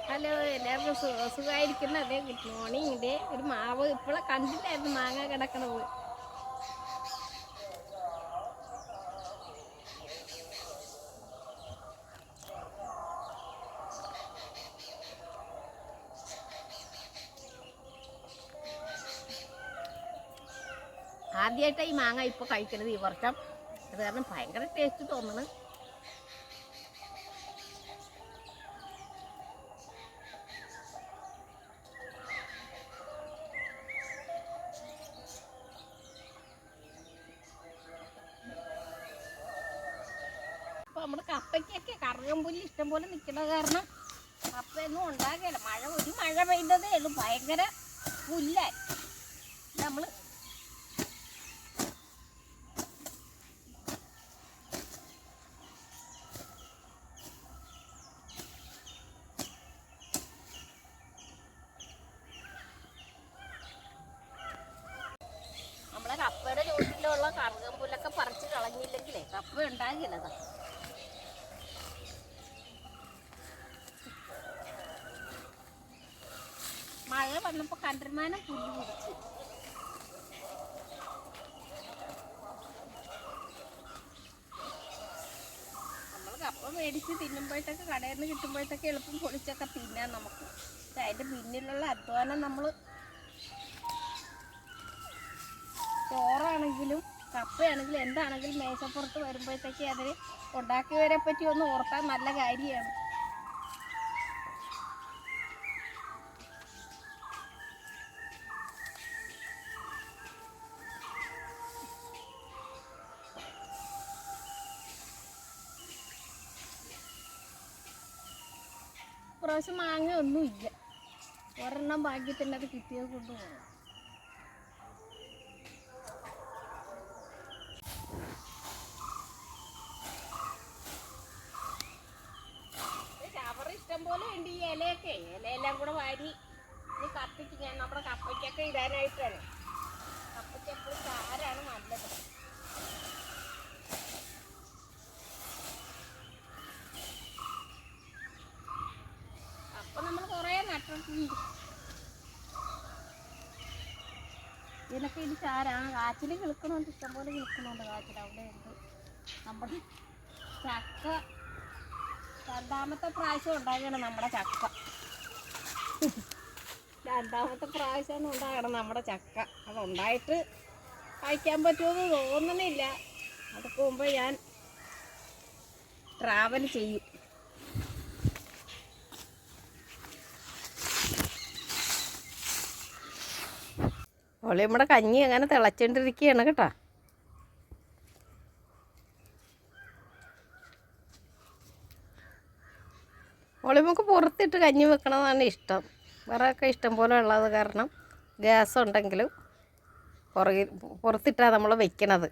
Hello, എല്ലാവർക്കും സുഖമായിരിക്കുന്നതേ. Good morning. ഇതേ ഒരു മാവ് ഇപ്പോഴെ കണ്ടിട്ടായിരുന്നു മാങ്ങ കിടക്കണത്. ആദ്യമായിട്ടാണ് ഈ മാങ്ങ ഇപ്പോൾ കഴിക്കണത് ഈ വർഷം. അത് കാരണം ഭയങ്കര ടേസ്റ്റ് തോന്നണ്. അപ്പോൾ നമ്മുടെ കപ്പയ്ക്കൊക്കെ കറുകമ്പുല്ല് ഇഷ്ടംപോലെ നിൽക്കണ കാരണം കപ്പയൊന്നും ഉണ്ടാകില്ല. ഒരു മഴ പെയ്തതേ ഉള്ളൂ, ഭയങ്കര പുല്ലായി. നമ്മൾ നമ്മളെ കപ്പയുടെ ചുവട്ടിലുള്ള കറുകമ്പുല്ലൊക്കെ പറിച്ച് കളഞ്ഞില്ലെങ്കിലേ കപ്പ ഉണ്ടാകില്ല. മഴ വന്നപ്പോൾ കണ്ടമാനം പുല്ല് പിടിച്ച്. നമ്മൾ കപ്പ മേടിച്ച് തിന്നുമ്പോഴത്തേക്ക് കടയിൽ നിന്ന് കിട്ടുമ്പോഴത്തേക്ക് എളുപ്പം പൊളിച്ചൊക്കെ തിന്നാൻ നമുക്ക്. പക്ഷെ അതിൻ്റെ പിന്നിലുള്ള അധ്വാനം നമ്മൾ ചോറാണെങ്കിലും കപ്പയാണെങ്കിലും എന്താണെങ്കിലും മേശപ്പുറത്ത് വരുമ്പോഴത്തേക്ക് അതിന് ഉണ്ടാക്കിയവരെ പറ്റി ഒന്ന് ഓർത്താൽ നല്ല കാര്യമാണ്. പ്രാവശ്യം മാങ്ങ ഒന്നുമില്ല. ഒരെണ്ണം ഭാഗ്യത്തിൻ്റെ അത് കിട്ടിയത് കൊണ്ടുപോകണം. ചവറ് ഇഷ്ടം പോലെ ഉണ്ട്. ഈ ഇലയെല്ലാം കൂടെ വാരി ഈ കത്തിക്ക് ഞാൻ നമ്മുടെ കപ്പയ്ക്കൊക്കെ ഇടാനായിട്ടാണ്. കപ്പയ്ക്ക് എപ്പോഴും ചാരാണ് നല്ലത്. അപ്പം നമ്മൾ കുറേ നട്ടിട്ടുണ്ട്. ഇതിനൊക്കെ ഇത് ചാരാണ്. കാച്ചിൽ കിളുക്കണമുണ്ട്, ഇഷ്ടംപോലെ കിളുക്കണമുണ്ട് കാച്ചിൽ. അവിടെ ഉണ്ട് നമ്മുടെ ചക്ക. രണ്ടാമത്തെ പ്രാവശ്യം ഉണ്ടാകണം നമ്മുടെ ചക്ക. രണ്ടാമത്തെ പ്രാവശ്യമാണ് ഉണ്ടാകണം നമ്മുടെ ചക്ക. അതുണ്ടായിട്ട് കഴിക്കാൻ പറ്റുമെന്ന് തോന്നണില്ല. അതൊക്കെ മുമ്പ് ഞാൻ ട്രാവൽ ചെയ്യും. ഓളി നമ്മുടെ കഞ്ഞി അങ്ങനെ തിളച്ചോണ്ടിരിക്കുകയാണ് കേട്ടോ. ഓളി നമുക്ക് പുറത്തിട്ട് കഞ്ഞി വെക്കണതാണ് ഇഷ്ടം. വിറകൊക്കെ ഇഷ്ടം പോലെ ഉള്ളത് കാരണം ഗ്യാസ് ഉണ്ടെങ്കിലും പുറത്തിട്ടാണ് നമ്മൾ വെക്കണത്.